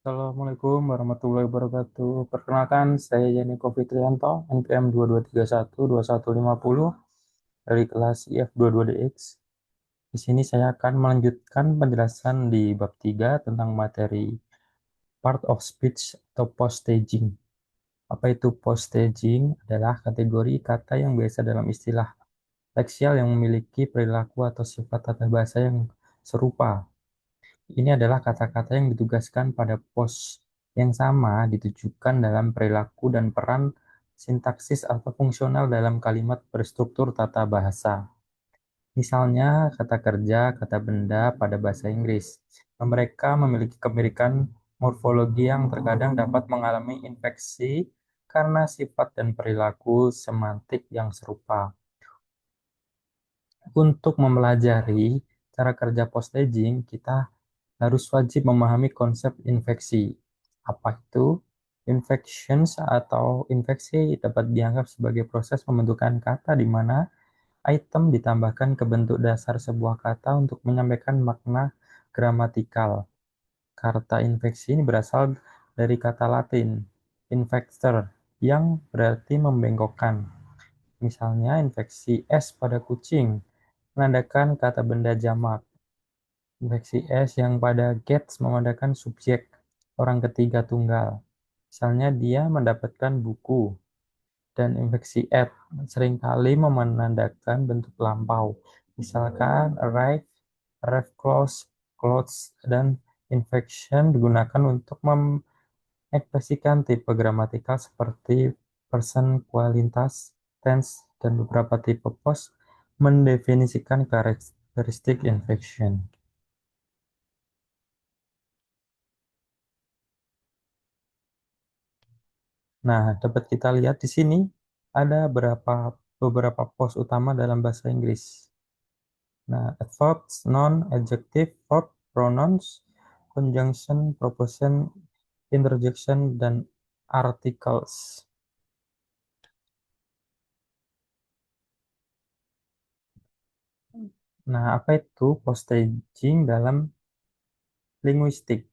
Assalamualaikum warahmatullahi wabarakatuh. Perkenalkan, saya Yaniko Fitrianto, NPM 22312150 dari kelas IF22DX. Di sini saya akan melanjutkan penjelasan di bab 3 tentang materi part of speech atau post staging. Apa itu post staging? Adalah kategori kata yang biasa dalam istilah leksial yang memiliki perilaku atau sifat tata bahasa yang serupa. Ini adalah kata-kata yang ditugaskan pada pos yang sama ditujukan dalam perilaku dan peran sintaksis atau fungsional dalam kalimat berstruktur tata bahasa. Misalnya, kata kerja, kata benda pada bahasa Inggris. Mereka memiliki kemirikan morfologi yang terkadang dapat mengalami infeksi karena sifat dan perilaku semantik yang serupa. Untuk mempelajari cara kerja post staging, kita harus wajib memahami konsep infeksi. Apa itu? Infections atau infeksi dapat dianggap sebagai proses pembentukan kata di mana item ditambahkan ke bentuk dasar sebuah kata untuk menyampaikan makna gramatikal. Kata infeksi ini berasal dari kata Latin infector yang berarti membengkokkan. Misalnya, infeksi S pada kucing menandakan kata benda jamak. Infeksi S yang pada Gates menandakan subjek orang ketiga tunggal. Misalnya dia mendapatkan buku. Dan infeksi at seringkali menandakan bentuk lampau. Misalkan arrive, arrive close, clothes, dan infection digunakan untuk mengekspresikan tipe gramatikal seperti person, kualitas, tense, dan beberapa tipe post mendefinisikan karakteristik infection. Nah, dapat kita lihat di sini ada beberapa pos utama dalam bahasa Inggris. Nah, adverbs, noun, adjective, verb, pronouns, conjunction, proposition, interjection, dan articles. Nah, apa itu post staging dalam linguistik?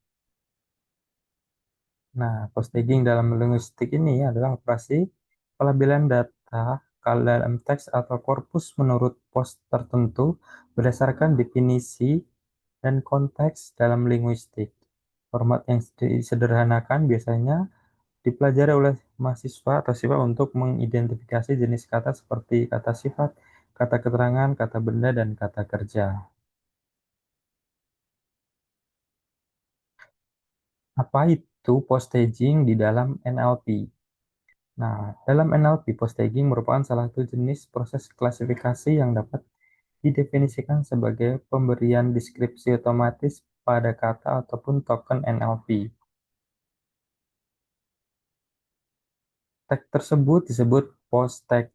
Nah, post staging dalam linguistik ini adalah operasi pelabelan data dalam teks atau korpus menurut pos tertentu berdasarkan definisi dan konteks dalam linguistik. Format yang disederhanakan biasanya dipelajari oleh mahasiswa atau siswa untuk mengidentifikasi jenis kata seperti kata sifat, kata keterangan, kata benda, dan kata kerja. Apa itu post staging di dalam NLP? Nah, dalam NLP, post staging merupakan salah satu jenis proses klasifikasi yang dapat didefinisikan sebagai pemberian deskripsi otomatis pada kata ataupun token NLP. Tag tersebut disebut post tag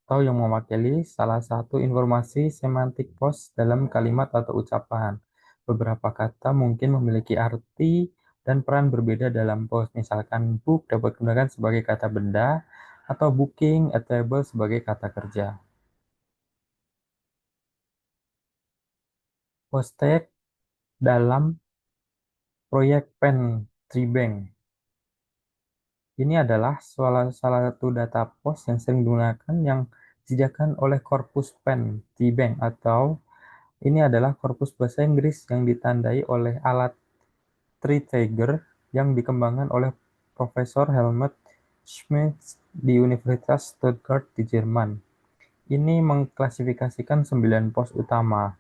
atau yang mewakili salah satu informasi semantik post dalam kalimat atau ucapan. Beberapa kata mungkin memiliki arti dan peran berbeda dalam post. Misalkan book dapat digunakan sebagai kata benda atau booking a table sebagai kata kerja. Post tag dalam proyek Pen Tribank. Ini adalah salah satu data post yang sering digunakan yang disediakan oleh korpus Pen Tribank atau ini adalah korpus bahasa Inggris yang ditandai oleh alat Tree-Tiger yang dikembangkan oleh Profesor Helmut Schmidt di Universitas Stuttgart di Jerman. Ini mengklasifikasikan 9 pos utama.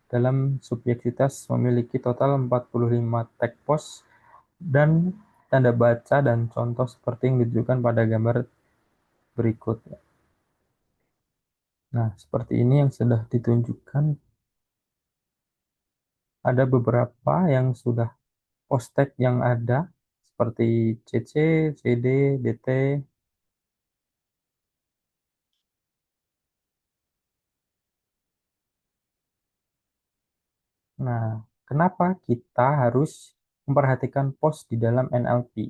Dalam subjektivitas memiliki total 45 tag pos dan tanda baca dan contoh seperti yang ditunjukkan pada gambar berikut. Nah, seperti ini yang sudah ditunjukkan. Ada beberapa yang sudah post tag yang ada seperti CC, CD, DT. Nah, kenapa kita harus memperhatikan post di dalam NLP?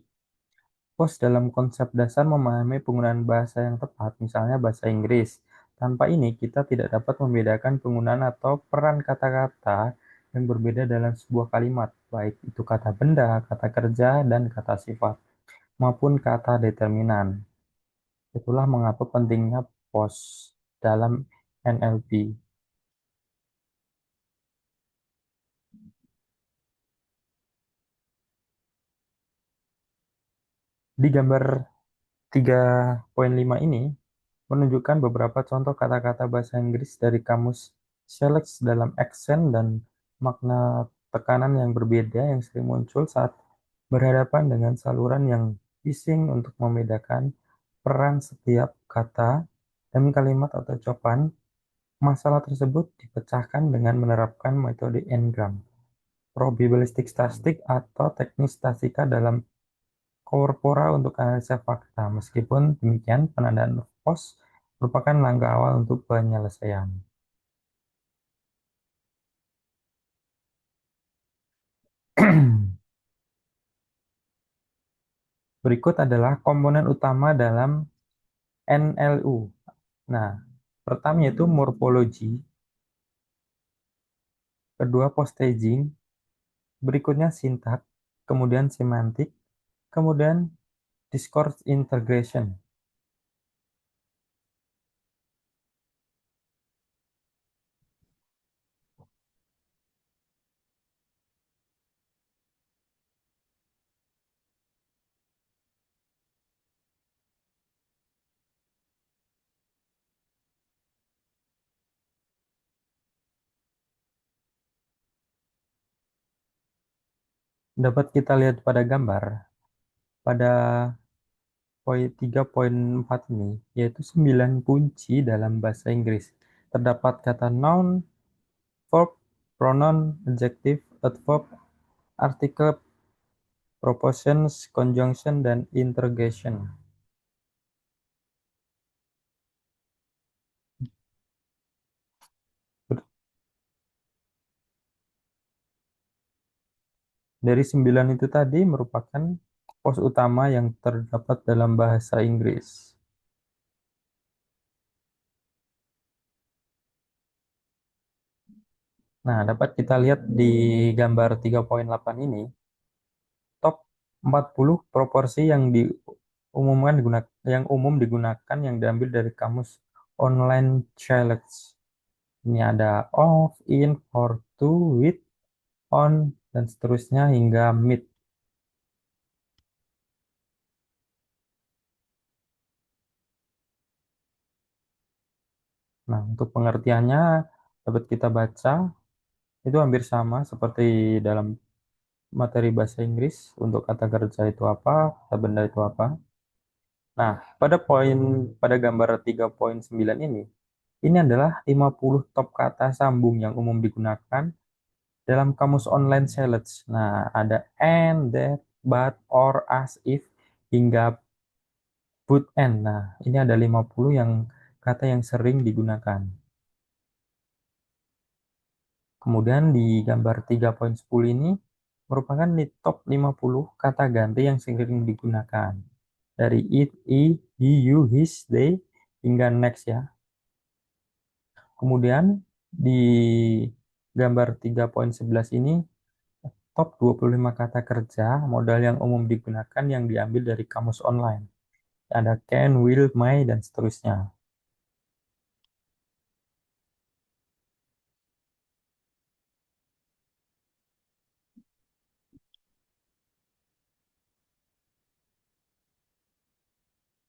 Post dalam konsep dasar memahami penggunaan bahasa yang tepat, misalnya bahasa Inggris. Tanpa ini, kita tidak dapat membedakan penggunaan atau peran kata-kata yang berbeda dalam sebuah kalimat, baik itu kata benda, kata kerja, dan kata sifat, maupun kata determinan. Itulah mengapa pentingnya POS dalam NLP. Di gambar 3.5 ini menunjukkan beberapa contoh kata-kata bahasa Inggris dari kamus Selex dalam aksen dan makna tekanan yang berbeda yang sering muncul saat berhadapan dengan saluran yang bising untuk membedakan peran setiap kata dan kalimat atau ucapan. Masalah tersebut dipecahkan dengan menerapkan metode N-gram, probabilistik statistik atau teknik statistika dalam korpora untuk analisa fakta. Meskipun demikian, penandaan pos merupakan langkah awal untuk penyelesaian. Berikut adalah komponen utama dalam NLU. Nah, pertama yaitu morfologi, kedua postaging, berikutnya sintak, kemudian semantik, kemudian discourse integration. Dapat kita lihat pada gambar, pada poin 3.4 ini, yaitu 9 kunci dalam bahasa Inggris. Terdapat kata noun, verb, pronoun, adjective, adverb, article, propositions, conjunction, dan interrogation. Dari 9 itu tadi merupakan pos utama yang terdapat dalam bahasa Inggris. Nah, dapat kita lihat di gambar 3.8 ini, top 40 proporsi yang yang umum digunakan yang diambil dari kamus online challenge. Ini ada off, in, for, to, with, on, dan seterusnya hingga mid. Nah, untuk pengertiannya dapat kita baca itu hampir sama seperti dalam materi bahasa Inggris. Untuk kata kerja itu apa, kata benda itu apa. Nah, pada gambar 3.9 ini adalah 50 top kata sambung yang umum digunakan dalam kamus online challenge. Nah, ada and, that, but, or, as, if, hingga but, and. Nah, ini ada 50 yang kata yang sering digunakan. Kemudian di gambar 3.10 ini merupakan di top 50 kata ganti yang sering digunakan. Dari it, he, you, his, they, hingga next ya. Kemudian di gambar 3.11 ini top 25 kata kerja modal yang umum digunakan yang diambil dari kamus online. Ada can, will, may, dan seterusnya.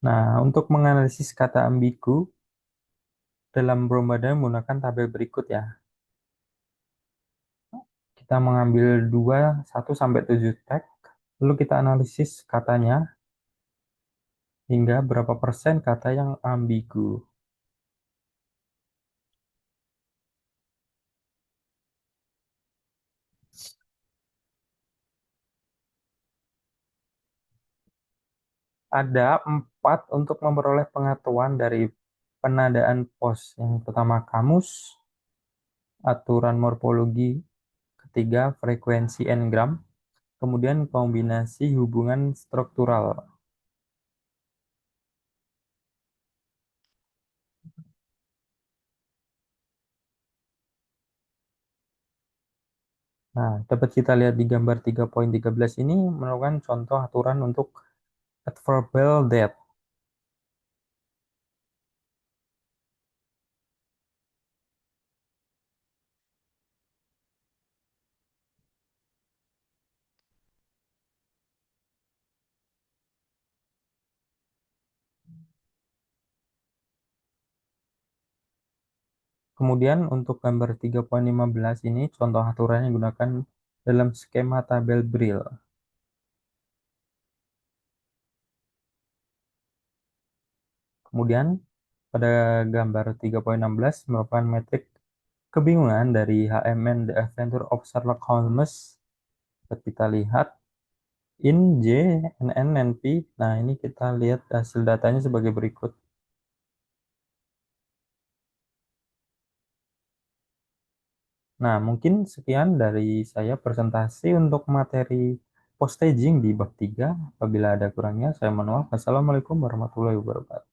Nah, untuk menganalisis kata ambigu dalam Brombadan menggunakan tabel berikut ya. Kita mengambil 1 sampai 7 tag, lalu kita analisis katanya hingga berapa persen kata yang ambigu. Ada 4 untuk memperoleh pengetahuan dari penandaan pos. Yang pertama kamus, aturan morfologi, ketiga frekuensi n-gram, kemudian kombinasi hubungan struktural. Nah, dapat kita lihat di gambar 3.13 ini merupakan contoh aturan untuk adverbial that. Kemudian untuk gambar 3.15 ini contoh aturannya gunakan dalam skema tabel Brill. Kemudian pada gambar 3.16 merupakan metrik kebingungan dari HMN The Adventure of Sherlock Holmes. Dapat kita lihat in J, NN, NP. Nah, ini kita lihat hasil datanya sebagai berikut. Nah, mungkin sekian dari saya presentasi untuk materi post-staging di bab 3. Apabila ada kurangnya, saya mohon maaf. Wassalamualaikum warahmatullahi wabarakatuh.